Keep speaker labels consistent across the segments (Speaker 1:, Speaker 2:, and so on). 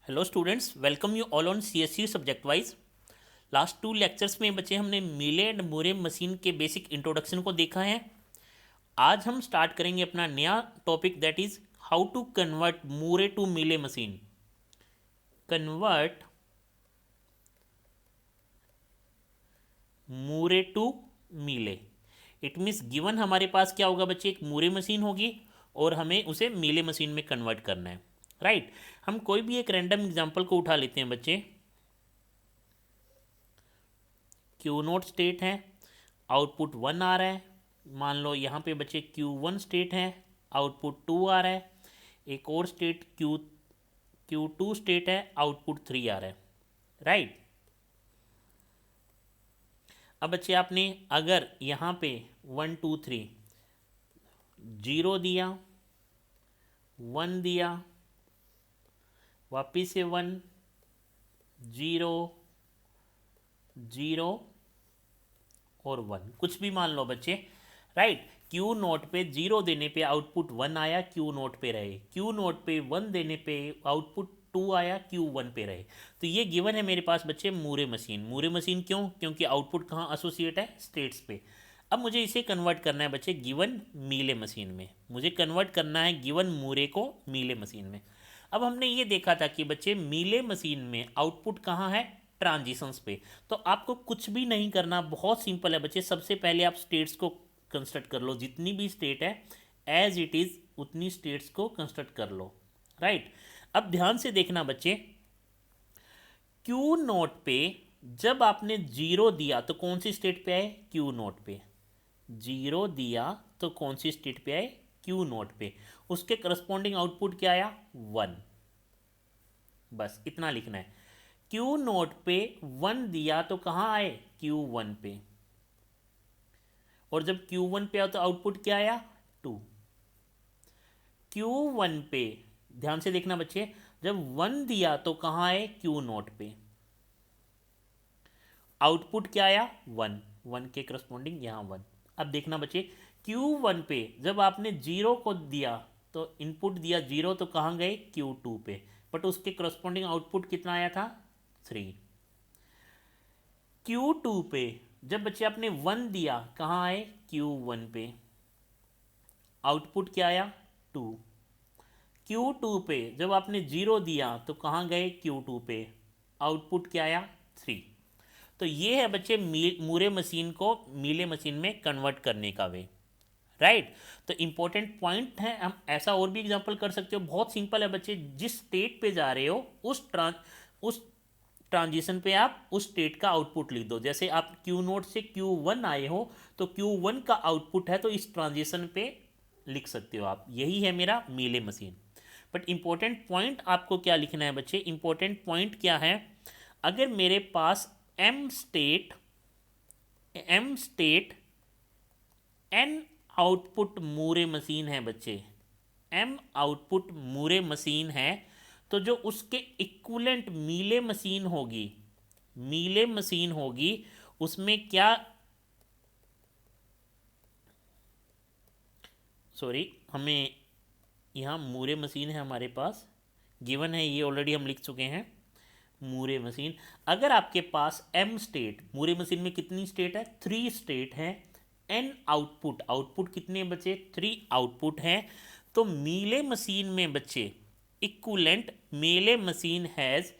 Speaker 1: Hello students, welcome you all on CSC subject wise. Last 2 lectures में बच्चे हमने Mealy and Moore machine के basic introduction को देखा है। आज हम स्टार्ट करेंगे अपना नया topic, that is how to convert Moore to Mealy machine. Convert Moore to Mealy, it means given हमारे पास क्या होगा बच्चे, एक मूरे मशीन होगी और हमें उसे मीले मशीन में कन्वर्ट करना है। राइट हम कोई भी एक रैंडम एग्जांपल को उठा लेते हैं बच्चे। क्यू नोट स्टेट है, आउटपुट 1 आ रहा है। मान लो यहाँ पे बच्चे Q1 स्टेट है, आउटपुट 2 आ रहा है। एक और स्टेट Q2 स्टेट है, आउटपुट 3 आ रहा है। राइट अब बच्चे आपने अगर यहाँ पे 1 2 3 0 दिया, 1 दिया, वापिस से 1 0 0 और 1, कुछ भी मान लो बच्चे। राइट क्यू नोट पे 0 देने पे आउटपुट 1 आया, क्यू नोट पे रहे। क्यू नोट पे 1 देने पे आउटपुट 2 आया, Q1 पे रहे। तो ये गिवन है मेरे पास बच्चे मूरे मशीन। मूरे मशीन क्यों? क्योंकि आउटपुट कहाँ एसोसिएट है? स्टेट्स पे। अब मुझे इसे कन्वर्ट करना है बच्चे गिवन मीले मशीन में। मुझे कन्वर्ट करना है गिवन मूरे को मीले मशीन में। अब हमने ये देखा था कि बच्चे मीले मशीन में आउटपुट कहाँ है? ट्रांजिशंस पे। तो आपको कुछ भी नहीं करना, बहुत सिंपल है बच्चे। सबसे पहले आप स्टेट्स को कंस्ट्रक्ट कर लो, जितनी भी स्टेट है एज इट इज़ उतनी स्टेट्स को कंस्ट्रक्ट कर लो। राइट अब ध्यान से देखना बच्चे, क्यू नोट पे जब आपने 0 दिया तो कौन सी स्टेट पे आए? क्यू नोट पे। 0 दिया तो कौन सी स्टेट पे आए? क्यू नोट पे। उसके करस्पॉन्डिंग आउटपुट क्या आया? 1। बस इतना लिखना है। क्यू नोट पे 1 दिया तो कहाँ आए? Q1 पे। और जब Q1 पे आया तो आउटपुट क्या आया? 2। Q1 पे ध्यान से देखना बच्चे, जब 1 दिया तो कहाँ आए? Q नोट पे। आउटपुट क्या आया? 1। 1 के करस्पॉन्डिंग यहाँ 1। अब देखना बच्चे, Q1 पे जब आपने 0 को दिया तो इनपुट दिया 0 तो कहाँ गए? Q2 पे। बट उसके करस्पॉन्डिंग आउटपुट कितना आया था? 3। Q2 पे जब बच्चे आपने 1 दिया कहाँ आए? Q1 पे। आउटपुट क्या आया? 2। Q2 पे जब आपने 0 दिया तो कहाँ गए? Q2 पे। आउटपुट क्या आया? 3। तो ये है बच्चे मूरे मशीन को मीले मशीन में कन्वर्ट करने का वे। राइट तो इंपॉर्टेंट पॉइंट है, हम ऐसा और भी एग्जांपल कर सकते हो। बहुत सिंपल है बच्चे, जिस स्टेट पे जा रहे हो उस ट्रांजिशन पे आप उस स्टेट का आउटपुट लिख दो। जैसे आप क्यू नोट से Q1 आए हो तो Q1 का आउटपुट है, तो इस ट्रांजिशन पे लिख सकते हो आप। यही है मेरा Mealy machine. But important point आपको क्या लिखना है बच्चे? इंपॉर्टेंट पॉइंट क्या है? अगर मेरे पास M state N output Moore machine है बच्चे, एम आउटपुट मूरे मशीन है, तो जो उसके इक्विवेलेंट मीले मशीन होगी उसमें क्या, सॉरी हमें यहाँ मूरे मशीन है हमारे पास, गिवन है ये ऑलरेडी हम लिख चुके हैं। मूरे मशीन, अगर आपके पास एम स्टेट, मूरे मशीन में कितनी स्टेट है? 3 स्टेट है। एन आउटपुट, आउटपुट कितने बचे? 3 आउटपुट हैं। तो मीले मशीन में बच्चे equivalent Mealy machine has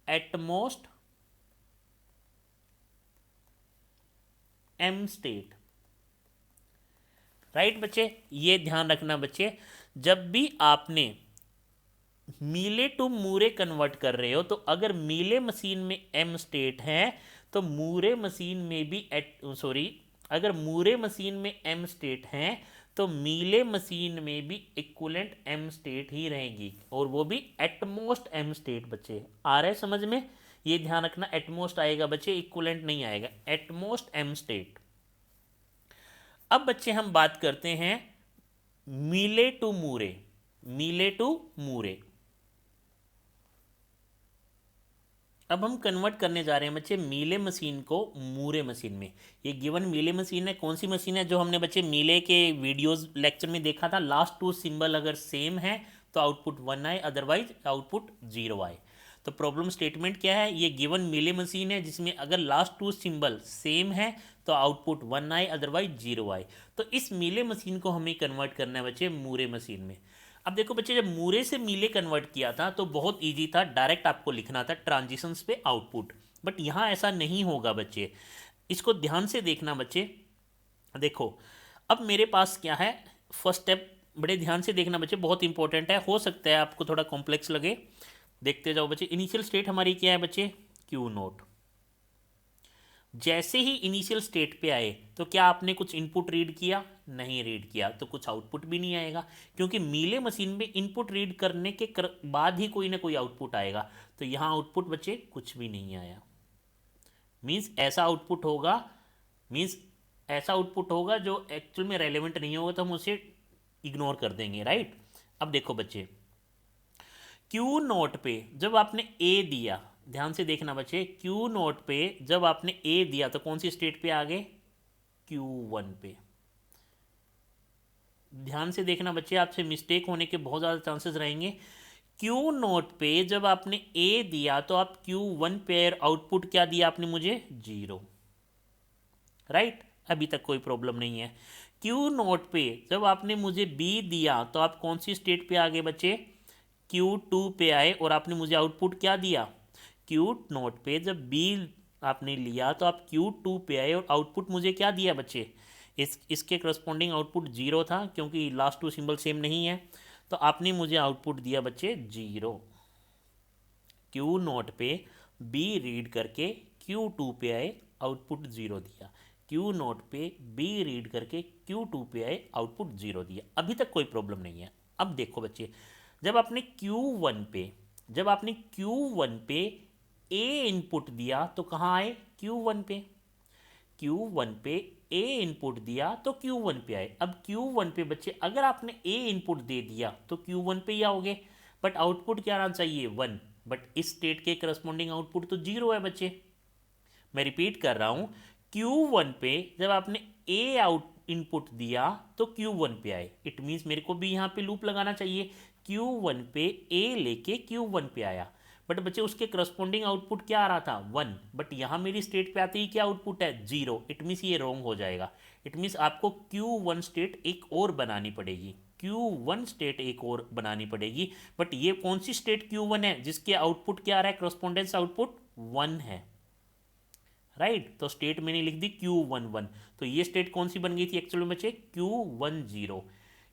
Speaker 1: at most M state. Right बच्चे ये ध्यान रखना बच्चे, जब भी आपने मीले टू मूरे कन्वर्ट कर रहे हो तो अगर मीले मशीन में एम स्टेट है तो मूरे मशीन में भी अगर मूरे मशीन में एम स्टेट है तो मीले मशीन में भी इक्विवेलेंट एम स्टेट ही रहेगी, और वो भी एटमोस्ट एम स्टेट। बच्चे आ रहे समझ में? ये ध्यान रखना, एटमोस्ट आएगा बच्चे, इक्विवेलेंट नहीं आएगा। At most M state. अब बच्चे हम बात करते हैं मीले टू मूरे। मीले टू मूरे अब हम कन्वर्ट करने जा रहे हैं बच्चे मीले मशीन को मूरे मशीन में। ये गिवन मीले मशीन है। कौन सी मशीन है? जो हमने बच्चे मीले के वीडियोस लेक्चर में देखा था। लास्ट 2 सिंबल अगर सेम है तो आउटपुट 1 आए, अदरवाइज आउटपुट 0 आए। तो प्रॉब्लम स्टेटमेंट क्या है, ये गिवन मीले मशीन है जिसमें अगर लास्ट टू सिंबल सेम है तो आउटपुट 1 आए, अदरवाइज 0 आए। तो इस मीले मशीन को हमें कन्वर्ट करना है बच्चे मूरे मशीन में। अब देखो बच्चे, जब मूरे से मीले कन्वर्ट किया था तो बहुत ईजी था, डायरेक्ट आपको लिखना था ट्रांजिशंस पे आउटपुट, बट यहाँ ऐसा नहीं होगा बच्चे। इसको ध्यान से देखना बच्चे। देखो अब मेरे पास क्या है, फर्स्ट स्टेप बड़े ध्यान से देखना बच्चे, बहुत इंपॉर्टेंट है, हो सकता है आपको थोड़ा कॉम्प्लेक्स लगे। देखते जाओ बच्चे, इनिशियल स्टेट हमारी क्या है बच्चे, क्यू नोट। जैसे ही इनिशियल स्टेट पे आए तो क्या आपने कुछ इनपुट रीड किया, नहीं रीड किया, तो कुछ आउटपुट भी नहीं आएगा, क्योंकि मीले मशीन में इनपुट रीड करने के बाद ही कोई ना कोई आउटपुट आएगा। तो यहाँ आउटपुट बच्चे कुछ भी नहीं आया, मीन्स ऐसा आउटपुट होगा, मीन्स ऐसा आउटपुट होगा जो एक्चुअल में रेलेवेंट नहीं होगा, तो हम उसे इग्नोर कर देंगे, राइट। अब देखो बच्चे, क्यू नोट पे जब आपने ए दिया, ध्यान से देखना बच्चे, क्यू नोट पे जब आपने ए दिया तो कौन सी स्टेट पे आ गए, Q1 पे। ध्यान से देखना बच्चे, आपसे मिस्टेक होने के बहुत ज़्यादा चांसेस रहेंगे। क्यू नोट पे जब आपने ए दिया तो आप Q1 पे आउटपुट क्या दिया आपने मुझे, 0, राइट। अभी तक कोई प्रॉब्लम नहीं है। क्यू नोट पे जब आपने मुझे बी दिया तो आप कौन सी स्टेट पे आ गए बच्चे, Q2 पे आए, और आपने मुझे आउटपुट क्या दिया, क्यू नोट पे जब बी आपने लिया तो आप Q2 पे आए और आउटपुट मुझे क्या दिया बच्चे, इसके करस्पॉन्डिंग आउटपुट 0 था, क्योंकि लास्ट टू सिंबल सेम नहीं है। तो आपने मुझे आउटपुट दिया बच्चे 0। क्यू नोट पे बी रीड करके Q2 पे आए, आउटपुट 0 दिया। क्यू नोट पे बी रीड करके Q2 पे आए, आउटपुट 0 दिया। अभी तक कोई प्रॉब्लम नहीं है। अब देखो बच्चे, जब आपने Q1 पे ए इनपुट दिया तो कहाँ आए, Q1 पे। Q1 पे ए इनपुट दिया तो Q1 पे आए। अब Q1 पे बच्चे अगर आपने ए इनपुट दे दिया तो Q1 पे ही आओगे, बट आउटपुट क्या आना चाहिए, 1, बट इस स्टेट के करस्पॉन्डिंग आउटपुट तो 0 है बच्चे। मैं रिपीट कर रहा हूँ, Q1 पे जब आपने ए आउट इनपुट दिया तो Q1 पे आए, इट मीन्स मेरे को भी यहाँ पे लूप लगाना चाहिए। Q1 पे ए लेके Q1 पे आया, बट बच्चे उसके करस्पॉन्डिंग आउटपुट क्या आ रहा था, 1, बट यहाँ मेरी स्टेट पे आते ही क्या आउटपुट है, 0। इट मीन्स ये रॉन्ग हो जाएगा। इट मीन्स आपको Q1 स्टेट एक और बनानी पड़ेगी, Q1 स्टेट एक और बनानी पड़ेगी। बट ये कौन सी स्टेट Q1 है जिसके आउटपुट क्या आ रहा है, करस्पॉन्डेंस आउटपुट 1 है, राइट। तो स्टेट मैंने लिख दी Q11। तो ये स्टेट कौन सी बन गई थी एक्चुअली बच्चे, Q10।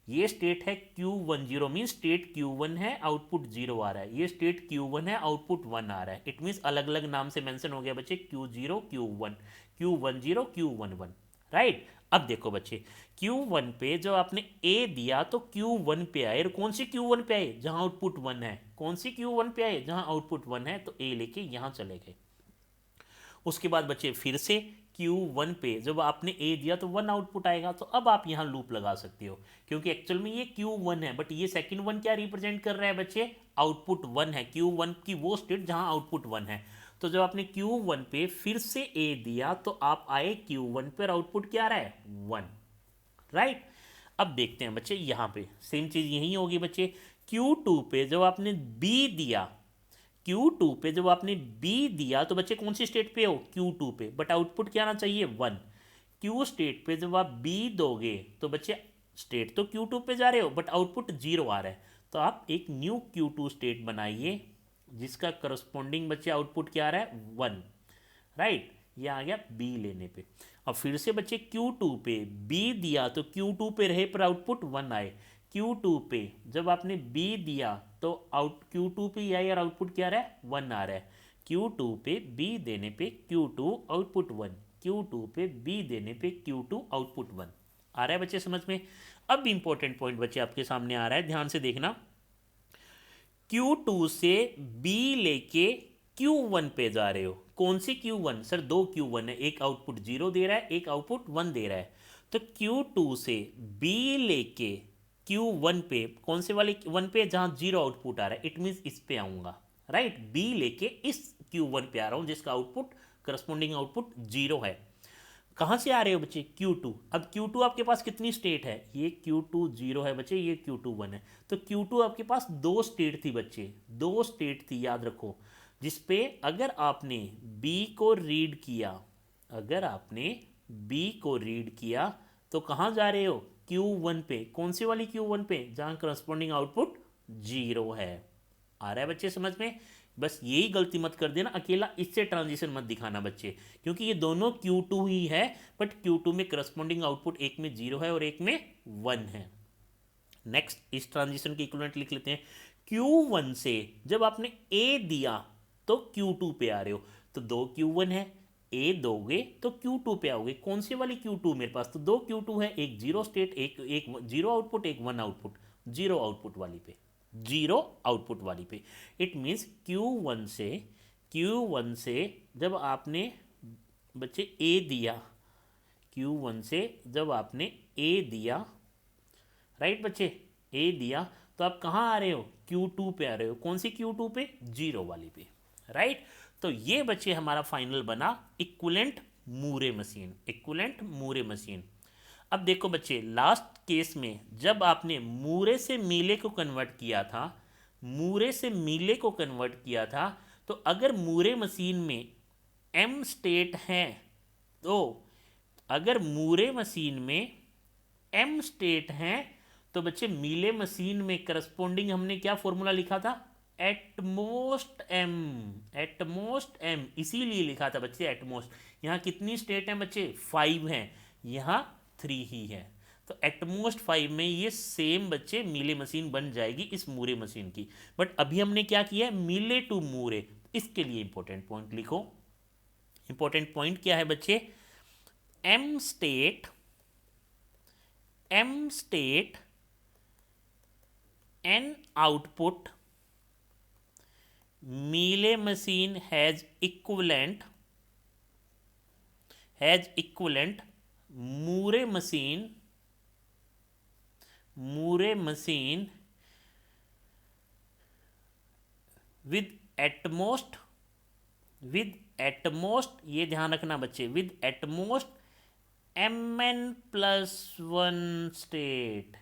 Speaker 1: ये स्टेट है Q10, मीन स्टेट Q1 है, आउटपुट 0 आ रहा है। ये स्टेट Q1 है, आउटपुट 1 आ रहा है। इट मीन्स अलग अलग नाम से मेंशन हो गया बच्चे, Q0 Q1, Q10 Q11, right. अब देखो बच्चे, Q1 पे जब आपने A दिया तो Q1 पे आए, और कौन सी Q1 पे आए, जहां आउटपुट 1 है। कौन सी Q1 पे आए, जहां आउटपुट 1 है, तो A लेके यहां चले गए। उसके बाद बच्चे फिर से Q1 पे जब आपने A दिया तो 1 आउटपुट आएगा। तो अब आप यहाँ लूप लगा सकते हो, क्योंकि एक्चुअल में ये Q1 है, बट ये सेकंड 1 क्या रिप्रेजेंट कर रहा है बच्चे, आउटपुट 1 है। Q1 की वो स्टेट जहाँ आउटपुट 1 है। तो जब आपने Q1 पे फिर से A दिया तो आप आए Q1 पर, आउटपुट क्या आ रहा है, 1, राइट। अब देखते हैं बच्चे, यहाँ पे सेम चीज़ यही होगी बच्चे। Q2 पे जब आपने B दिया, Q2 पे जब आपने B दिया तो बच्चे कौन सी स्टेट पे हो, Q2 पे, बट आउटपुट क्या आना चाहिए, 1। Q स्टेट पे जब आप B दोगे तो बच्चे स्टेट तो Q2 पे जा रहे हो, बट आउटपुट 0 आ रहा है। तो आप एक न्यू Q2 स्टेट बनाइए जिसका करस्पॉन्डिंग बच्चे आउटपुट क्या आ रहा है, 1, राइट। ये आ गया B लेने पे। अब फिर से बच्चे Q2 पे B दिया तो Q2 पे रहे पर आउटपुट 1 आए। Q2 पे जब आपने B दिया तो Q2 पे ही आए और आउटपुट क्या आ रहा है, 1 आ रहा है। Q2 पे B देने पे Q2 आउटपुट 1, Q2 पे B देने पे Q2 आउटपुट 1 आ रहा है बच्चे, समझ में। अब इंपॉर्टेंट पॉइंट बच्चे आपके सामने आ रहा है, ध्यान से देखना। Q2 से B लेके Q1 पे जा रहे हो, कौन सी Q1, सर 2 Q1 है, एक आउटपुट 0 दे रहा है, एक आउटपुट 1 दे रहा है। तो Q2 से B लेके Q1 पे, कौन से वाले 1 पे, जहाँ 0 आउटपुट आ रहा है, इट मीन्स इस पे आऊँगा, राइट। B लेके इस Q1 पे आ रहा हूँ जिसका आउटपुट करस्पॉन्डिंग आउटपुट 0 है। कहाँ से आ रहे हो बच्चे, Q2। अब Q2 आपके पास कितनी स्टेट है, ये Q2 0 है बच्चे, ये Q2 1 है। तो Q2 आपके पास दो स्टेट थी बच्चे, दो स्टेट थी, याद रखो, जिसपे अगर आपने B को रीड किया, अगर आपने B को रीड किया तो कहाँ जा रहे हो, Q1 पे। कौन सी वाली Q1 पे, जहाँ करस्पॉन्डिंग आउटपुट 0 है। आ रहा है बच्चे समझ में। बस यही गलती मत कर देना, अकेला इससे ट्रांजिशन मत दिखाना बच्चे, क्योंकि ये दोनों Q2 ही है, बट Q2 में करस्पॉन्डिंग आउटपुट एक में 0 है और एक में 1 है। नेक्स्ट इस ट्रांजिशन के इक्विवेलेंट लिख लेते हैं। Q1 से जब आपने A दिया तो Q2 पे आ रहे हो, तो दो Q1 है, A दोगे तो Q2 पे आओगे। कौन सी वाली Q2 मेरे पास, तो दो Q2 है, एक जीरो स्टेट, एक जीरो आउटपुट, एक वन आउटपुट, जीरो आउटपुट वाली पे, जीरो आउटपुट वाली पे। इट मीन्स Q1 से जब आपने बच्चे A दिया, Q1 से जब आपने A दिया, राइट बच्चे, ए दिया, तो आप कहाँ आ रहे हो, Q2 पे आ रहे हो। कौन सी Q2 पे, जीरो वाली पे, राइट। तो ये बच्चे हमारा फाइनल बना equivalent Moore machine, equivalent Moore machine. अब देखो बच्चे, लास्ट केस में जब आपने मूरे से मीले को कन्वर्ट किया था, मूरे से मीले को कन्वर्ट किया था, तो अगर मूरे मशीन में एम स्टेट है, तो अगर मूरे मशीन में एम स्टेट हैं, तो बच्चे मीले मशीन में करस्पॉन्डिंग हमने क्या फॉर्मूला लिखा था, एटमोस्ट एम, एटमोस्ट एम, इसीलिए लिखा था बच्चे एटमोस्ट। यहाँ कितनी स्टेट हैं बच्चे, 5 हैं, यहाँ 3 ही है। तो एटमोस्ट 5 में ये सेम बच्चे मीले मशीन बन जाएगी इस मूरे मशीन की। बट अभी हमने क्या किया है, मीले टू मूरे, इसके लिए इंपॉर्टेंट पॉइंट लिखो। इंपॉर्टेंट पॉइंट क्या है बच्चे, M state, M state, N output, Mealy machine has equivalent, Murray machine with atmost, ये ध्यान रखना बच्चे, with atmost Mn plus 1 state,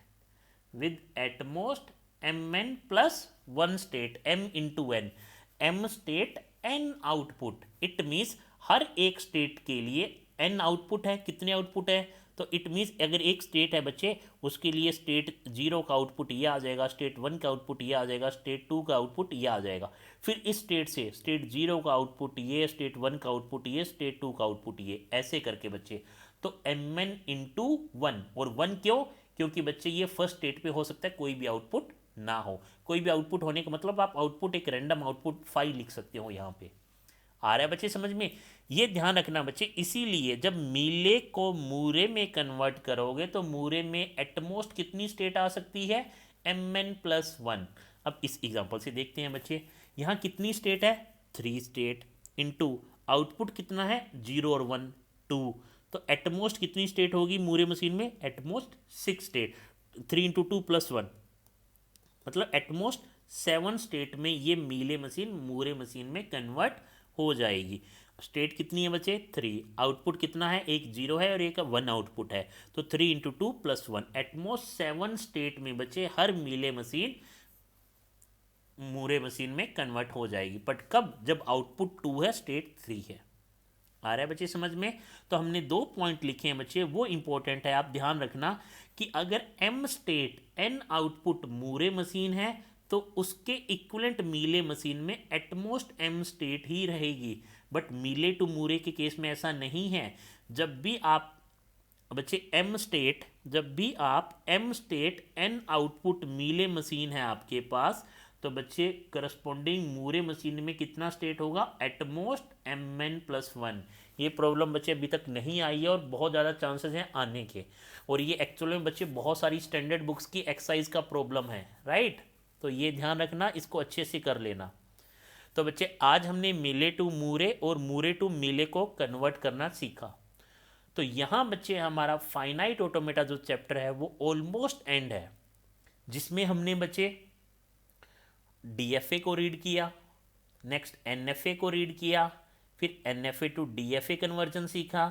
Speaker 1: with atmost Mn plus 1 state, M into N, M state N output। It means हर एक state के लिए N output है, कितने आउटपुट है, तो इट मीन्स अगर एक स्टेट है बच्चे, उसके लिए स्टेट 0 का आउटपुट ये आ जाएगा, स्टेट 1 का आउटपुट ये आ जाएगा, स्टेट 2 का आउटपुट ये आ जाएगा। फिर इस स्टेट से स्टेट 0 का आउटपुट ये, स्टेट 1 का आउटपुट ये, स्टेट 2 का आउटपुट ये, ऐसे करके बच्चे। तो Mn इंटू 1, और 1 क्यों, क्योंकि बच्चे ये फर्स्ट स्टेट पे हो सकता है कोई भी आउटपुट ना हो। कोई भी आउटपुट होने का मतलब आप आउटपुट एक रैंडम आउटपुट 5 लिख सकते हो यहाँ पे। आ रहा है बच्चे समझ में, ये ध्यान रखना बच्चे। इसीलिए जब मीले को मूरे में कन्वर्ट करोगे तो मूरे में एटमोस्ट कितनी स्टेट आ सकती है, Mn प्लस 1। अब इस एग्जांपल से देखते हैं बच्चे, यहाँ कितनी स्टेट है, 3 स्टेट, इनटू आउटपुट कितना है, 0 और 1, 2। तो एटमोस्ट कितनी स्टेट होगी मूरे मशीन में, एटमोस्ट 6 स्टेट, 3 इंटू 2 प्लस 1, मतलब एटमोस्ट 7 स्टेट में ये मीले मशीन मूरे मशीन में कन्वर्ट हो जाएगी। स्टेट कितनी है बच्चे, 3, आउटपुट कितना है, एक 0 है और एक 1 आउटपुट है, तो 3 इंटू 2 प्लस 1, एटमोस्ट 7 स्टेट में बच्चे हर मीले मशीन मूरे मशीन में कन्वर्ट हो जाएगी। बट कब, जब आउटपुट 2 है, स्टेट 3 है। आ रहा है बच्चे समझ में। तो हमने 2 पॉइंट लिखे हैं बच्चे, वो इंपॉर्टेंट है, आप ध्यान रखना कि अगर M state N output Moore machine है तो उसके इक्विवेलेंट मीले मशीन में एटमोस्ट M स्टेट ही रहेगी। बट मीले टू मूरे के केस में ऐसा नहीं है। जब भी आप बच्चे जब भी आप M state N output Mealy machine है आपके पास, तो बच्चे करस्पॉन्डिंग मूरे मशीन में कितना स्टेट होगा, एटमोस्ट Mn प्लस 1। ये प्रॉब्लम बच्चे अभी तक नहीं आई है और बहुत ज़्यादा चांसेस हैं आने के, और ये एक्चुअली में बच्चे बहुत सारी स्टैंडर्ड बुक्स की एक्सरसाइज का प्रॉब्लम है, राइट। तो ये ध्यान रखना, इसको अच्छे से कर लेना। तो बच्चे आज हमने मीले टू मूरे और मूरे टू मीले को कन्वर्ट करना सीखा। तो यहाँ बच्चे हमारा फाइनाइट ऑटोमेटा जो चैप्टर है वो ऑलमोस्ट एंड है, जिसमें हमने बच्चे DFA को रीड किया, नेक्स्ट NFA को रीड किया, फिर NFA टू DFA कन्वर्जन सीखा,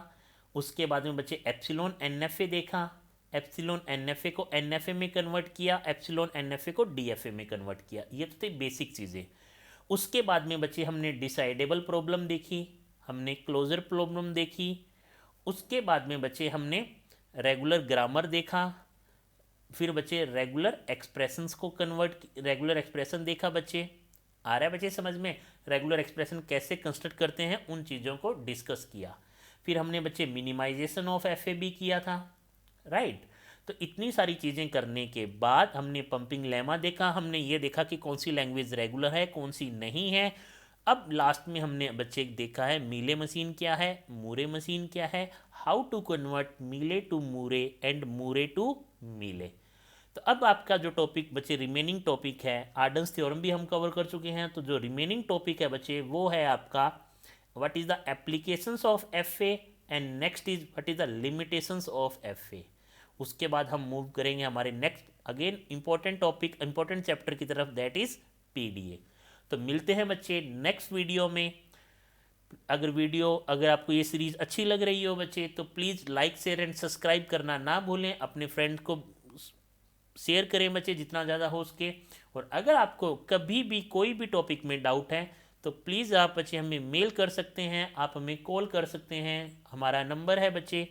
Speaker 1: उसके बाद में बच्चे एप्सिलॉन NFA देखा, एप्सिलॉन NFA को NFA में कन्वर्ट किया, एप्सिलॉन NFA को DFA में कन्वर्ट किया। ये तो थे बेसिक चीज़ें। उसके बाद में बच्चे हमने डिसाइडेबल प्रॉब्लम देखी, हमने क्लोजर प्रॉब्लम देखी। उसके बाद में बच्चे हमने रेगुलर ग्रामर देखा, फिर बच्चे रेगुलर एक्सप्रेशंस को कन्वर्ट, रेगुलर एक्सप्रेशन देखा बच्चे। आ रहा है बच्चे समझ में? रेगुलर एक्सप्रेशन कैसे कंस्ट्रक्ट करते हैं उन चीज़ों को डिस्कस किया। फिर हमने बच्चे मिनिमाइजेशन ऑफ FAB किया था, राइट। तो इतनी सारी चीज़ें करने के बाद हमने पंपिंग लेमा देखा, हमने ये देखा कि कौन सी लैंग्वेज रेगुलर है कौन सी नहीं है। अब लास्ट में हमने बच्चे देखा है मीले मशीन क्या है, मूरे मशीन क्या है, how to convert Mealy to Moore and Moore to Mealy. तो अब आपका जो टॉपिक बच्चे रिमेनिंग टॉपिक है, आर्डन्स थ्योरम भी हम कवर कर चुके हैं। तो जो रिमेनिंग टॉपिक है बच्चे वो है आपका what is the applications of FA and next is what is the limitations of FA। उसके बाद हम मूव करेंगे हमारे next again important topic, important chapter की तरफ, दैट इज PDA। तो मिलते हैं बच्चे नेक्स्ट वीडियो में। अगर आपको ये सीरीज़ अच्छी लग रही हो बच्चे तो please like share and subscribe करना ना भूलें, अपने फ्रेंड को शेयर करें बच्चे जितना ज़्यादा हो सके। और अगर आपको कभी भी कोई भी टॉपिक में डाउट है तो प्लीज़ आप बच्चे हमें मेल कर सकते हैं, आप हमें कॉल कर सकते हैं। हमारा नंबर है बच्चे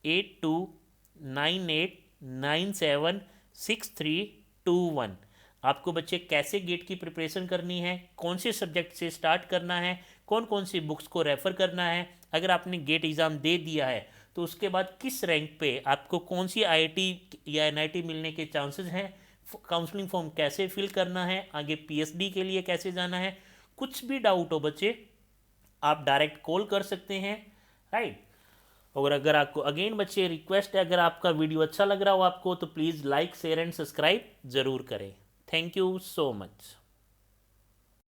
Speaker 1: 8298976321। आपको बच्चे कैसे गेट की प्रिपरेशन करनी है, कौन से सब्जेक्ट से स्टार्ट करना है, कौन कौन सी बुक्स को रेफ़र करना है, अगर आपने गेट एग्ज़ाम दे दिया है तो उसके बाद किस रैंक पे आपको कौन सी IIT या NIT मिलने के चांसेस हैं, काउंसलिंग फॉर्म कैसे फिल करना है, आगे PhD के लिए कैसे जाना है, कुछ भी डाउट हो बच्चे आप डायरेक्ट कॉल कर सकते हैं, राइट। और अगर आपको अगेन बच्चे रिक्वेस्ट है, अगर आपका वीडियो अच्छा लग रहा हो आपको तो please like share and subscribe ज़रूर करें। Thank you so much.